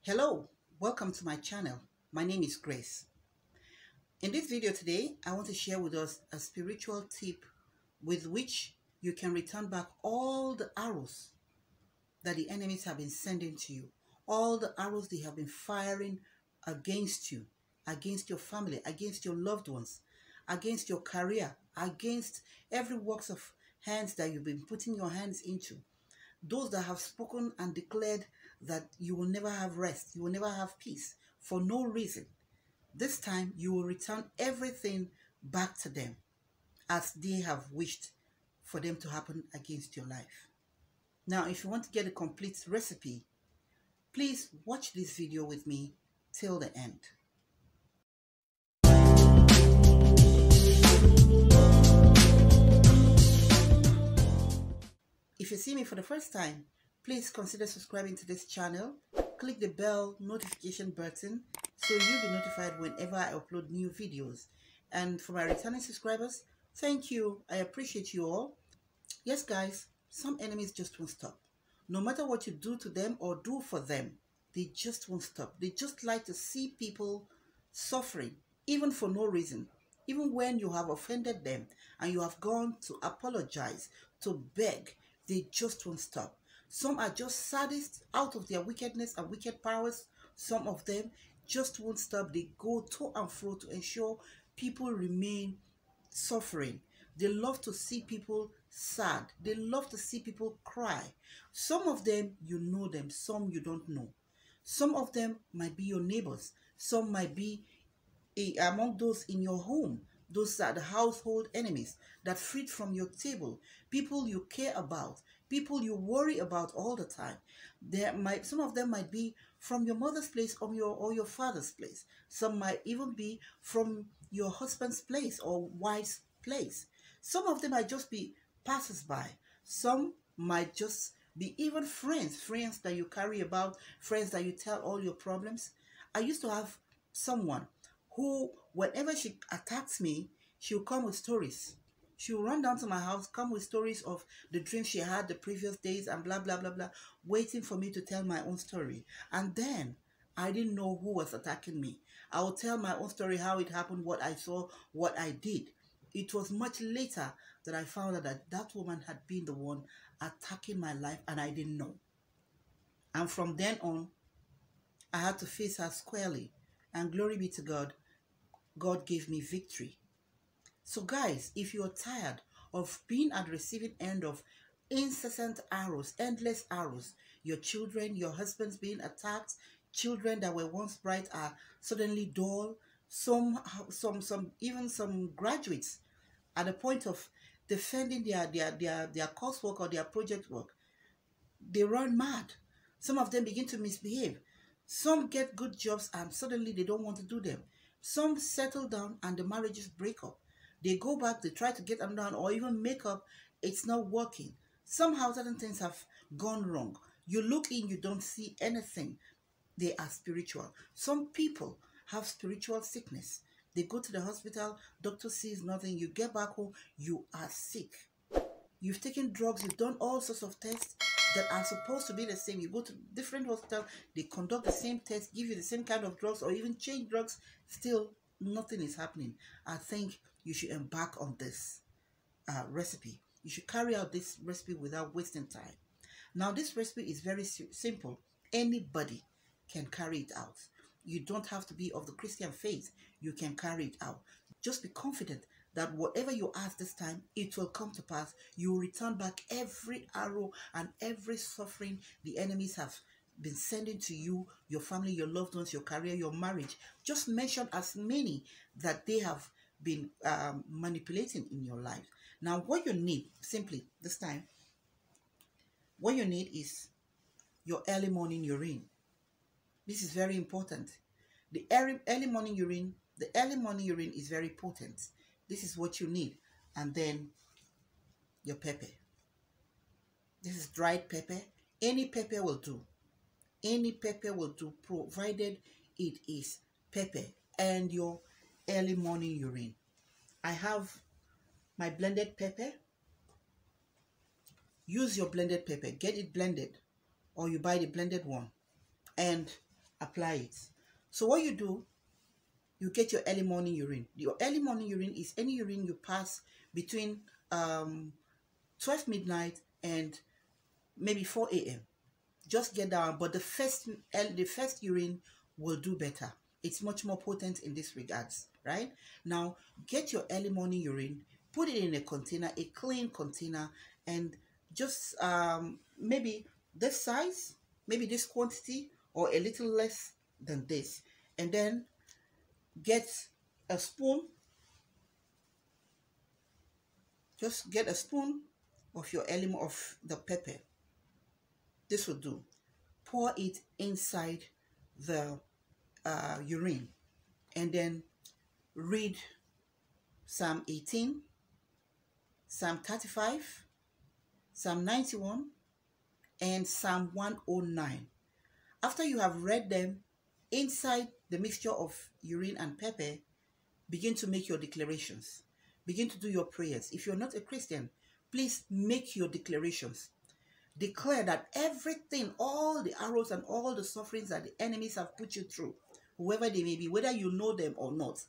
Hello, welcome to my channel. My name is Grace. In this video today, I want to share with us a spiritual tip with which you can return back all the arrows that the enemies have been sending to you, all the arrows they have been firing against you, against your family, against your loved ones, against your career, against every works of hands that you've been putting your hands into. Those that have spoken and declared that you will never have rest, you will never have peace for no reason. This time you will return everything back to them as they have wished for them to happen against your life. Now, if you want to get a complete recipe, please watch this video with me till the end. If you see me for the first time, please consider subscribing to this channel. Click the bell notification button so you'll be notified whenever I upload new videos. And for my returning subscribers, thank you. I appreciate you all. Yes, guys, some enemies just won't stop. No matter what you do to them or do for them, they just won't stop. They just like to see people suffering, even for no reason. Even when you have offended them and you have gone to apologize, to beg, they just won't stop. Some are just sadists out of their wickedness and wicked powers. Some of them just won't stop. They go to and fro to ensure people remain suffering. They love to see people sad. They love to see people cry. Some of them, you know them. Some you don't know. Some of them might be your neighbors. Some might be among those in your home. Those are the household enemies that feed from your table. People you care about. People you worry about all the time. Some of them might be from your mother's place or your father's place. Some might even be from your husband's place or wife's place. Some of them might just be passers-by. Some might just be even friends that you carry about, friends that you tell all your problems. I used to have someone who, whenever she attacks me, she'll come with stories. She'll run down to my house, come with stories of the dreams she had the previous days and blah, blah, blah, blah, waiting for me to tell my own story. And then I didn't know who was attacking me. I would tell my own story, how it happened, what I saw, what I did. It was much later that I found out that that woman had been the one attacking my life and I didn't know. And from then on, I had to face her squarely. And glory be to God, God gave me victory. So guys, if you're tired of being at the receiving end of incessant arrows, endless arrows, your children, your husbands being attacked, children that were once bright are suddenly dull, even some graduates at the point of defending their coursework or their project work, they run mad. Some of them begin to misbehave. Some get good jobs and suddenly they don't want to do them. Some settle down and the marriages break up. They go back, they try to get them down or even make up. It's not working. Somehow certain things have gone wrong. You look in, you don't see anything. They are spiritual. Some people have spiritual sickness. They go to the hospital, doctor sees nothing. You get back home, you are sick. You've taken drugs, you've done all sorts of tests that are supposed to be the same. You go to different hospitals, they conduct the same test, give you the same kind of drugs or even change drugs. Still, nothing is happening. I think you should embark on this recipe. You should carry out this recipe without wasting time. Now, this recipe is very simple. Anybody can carry it out. You don't have to be of the Christian faith. You can carry it out. Just be confident that whatever you ask this time, it will come to pass. You will return back every arrow and every suffering the enemies have been sending to you, your family, your loved ones, your career, your marriage. Just mention as many that they have been manipulating in your life. Now, what you need, simply this time, what you need is your early morning urine. This is very important. The early morning urine is very potent. This is what you need. And then your pepper. This is dried pepper. Any pepper will do. Any pepper will do, provided it is pepper and your early morning urine. I have my blended pepper. Use your blended pepper. Get it blended or you buy the blended one. And apply it. So what you do, you get your early morning urine. Your early morning urine is any urine you pass between 12 midnight and maybe 4 a.m. Just get down, but the first urine will do better. It's much more potent in this regards, right? Now, get your early morning urine, put it in a container, a clean container, and just maybe this size, maybe this quantity, or a little less than this. And then get a spoon. Just get a spoon of your element of the pepper. This will do. Pour it inside the urine, and then read Psalm 18, Psalm 35, Psalm 91, and Psalm 109. After you have read them inside the mixture of urine and pepper, begin to make your declarations. Begin to do your prayers. If you're not a Christian, please make your declarations. Declare that everything, all the arrows and all the sufferings that the enemies have put you through, whoever they may be, whether you know them or not,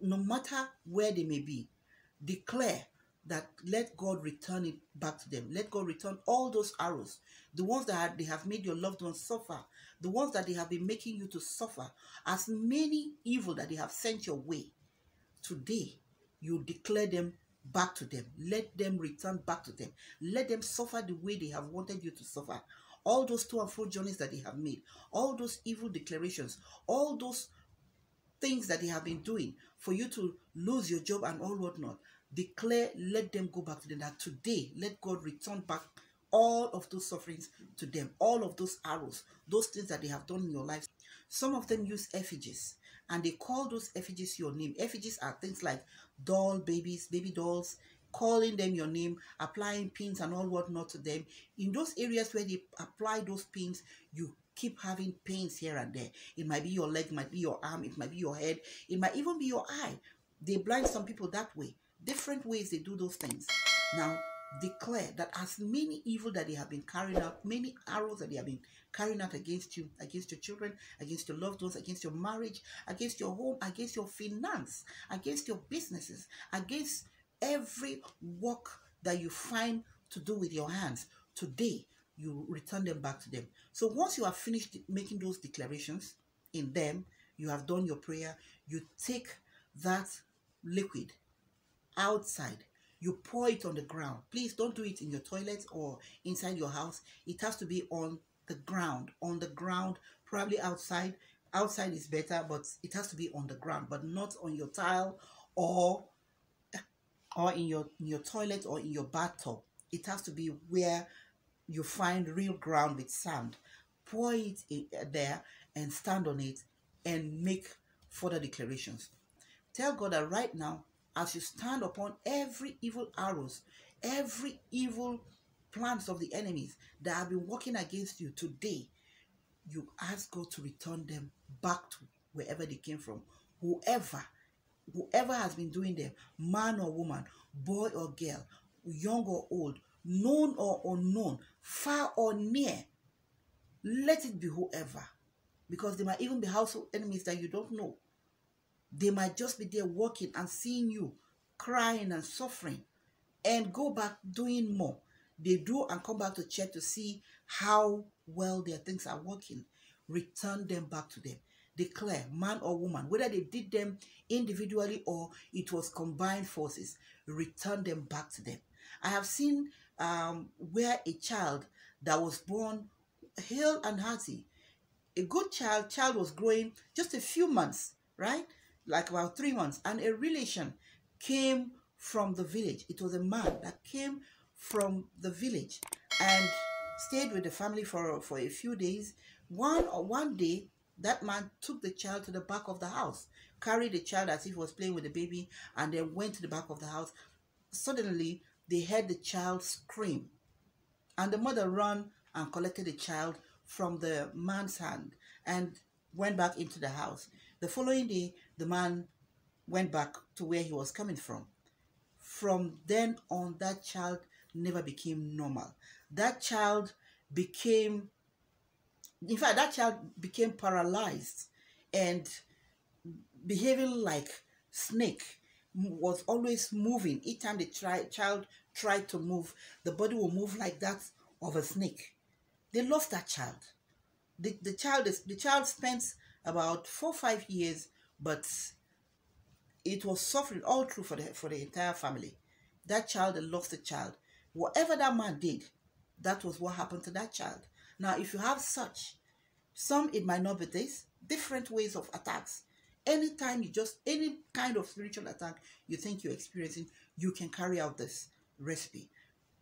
no matter where they may be, declare that let God return it back to them. Let God return all those arrows, the ones that they have made your loved ones suffer, the ones that they have been making you to suffer, as many evil that they have sent your way. Today, you declare them back to them. Let them return back to them. Let them suffer the way they have wanted you to suffer. All those to and fro journeys that they have made, all those evil declarations, all those things that they have been doing for you to lose your job and all whatnot, declare, let them go back to them. That today, let God return back all of those sufferings to them, all of those arrows, those things that they have done in your life. Some of them use effigies, and they call those effigies your name. Effigies are things like baby dolls, calling them your name, applying pins and all whatnot to them. In those areas where they apply those pins, you keep having pains here and there. It might be your leg, it might be your arm, it might be your head, it might even be your eye. They blind some people that way. Different ways they do those things. Now, declare that as many evil that they have been carrying out, many arrows that they have been carrying out against you, against your children, against your loved ones, against your marriage, against your home, against your finance, against your businesses, against every work that you find to do with your hands, today you return them back to them. So once you have finished making those declarations in them, you have done your prayer, you take that liquid outside, you pour it on the ground. Please don't do it in your toilet or inside your house. It has to be on the ground, probably outside. Outside is better, but it has to be on the ground, but not on your tile or in your toilet or in your bathtub. It has to be where you find real ground with sand. Pour it there and stand on it and make further declarations. Tell God that right now, as you stand upon every evil arrows, every evil plans of the enemies that have been working against you today, you ask God to return them back to wherever they came from. Whoever has been doing them, man or woman, boy or girl, young or old, known or unknown, far or near, let it be whoever. Because they might even be household enemies that you don't know. They might just be there working and seeing you crying and suffering and go back doing more. They do and come back to check to see how well their things are working. Return them back to them. Declare, man or woman, whether they did them individually or it was combined forces, return them back to them. I have seen where a child that was born hale and hearty, a good child was growing just a few months, right? Like about 3 months, and a relation came from the village. It was a man that came from the village and stayed with the family for a few days. One day, that man took the child to the back of the house, carried the child as if he was playing with the baby, and then went to the back of the house. Suddenly, they heard the child scream, and the mother ran and collected the child from the man's hand and went back into the house. The following day, the man went back to where he was coming from. From then on, that child never became normal. That child became In fact, that child became paralyzed and behaving like snake, was always moving. Each time the child tried to move, the body will move like that of a snake. They lost that child. The child spent about 4 or 5 years, but it was suffering all through for the entire family. That child lost a child. Whatever that man did, that was what happened to that child. Now, if you have such, some it might not be this, different ways of attacks. Anytime any kind of spiritual attack you think you're experiencing, you can carry out this recipe.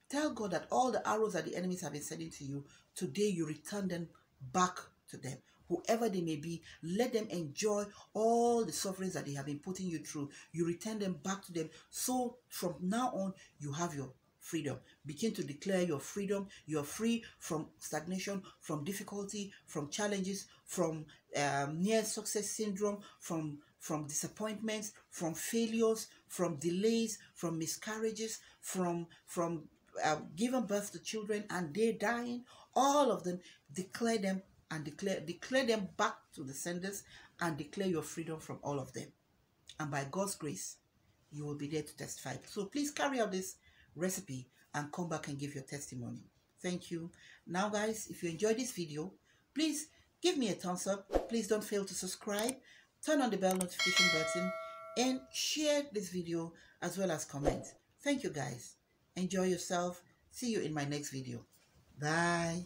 Tell God that all the arrows that the enemies have been sending to you, today you return them back to them. Whoever they may be, let them enjoy all the sufferings that they have been putting you through. You return them back to them. So from now on, you have your freedom. Begin to declare your freedom. You're free from stagnation, from difficulty, from challenges, from near success syndrome, from disappointments, from failures, from delays, from miscarriages, from giving birth to children and they dying. All of them, declare them and declare them back to the senders and declare your freedom from all of them. And by God's grace, you will be there to testify. So please carry out this recipe and come back and give your testimony. Thank you. Now guys, if you enjoyed this video, please give me a thumbs up. Please don't fail to subscribe, turn on the bell notification button, and share this video as well as comment. Thank you guys. Enjoy yourself. See you in my next video. Bye.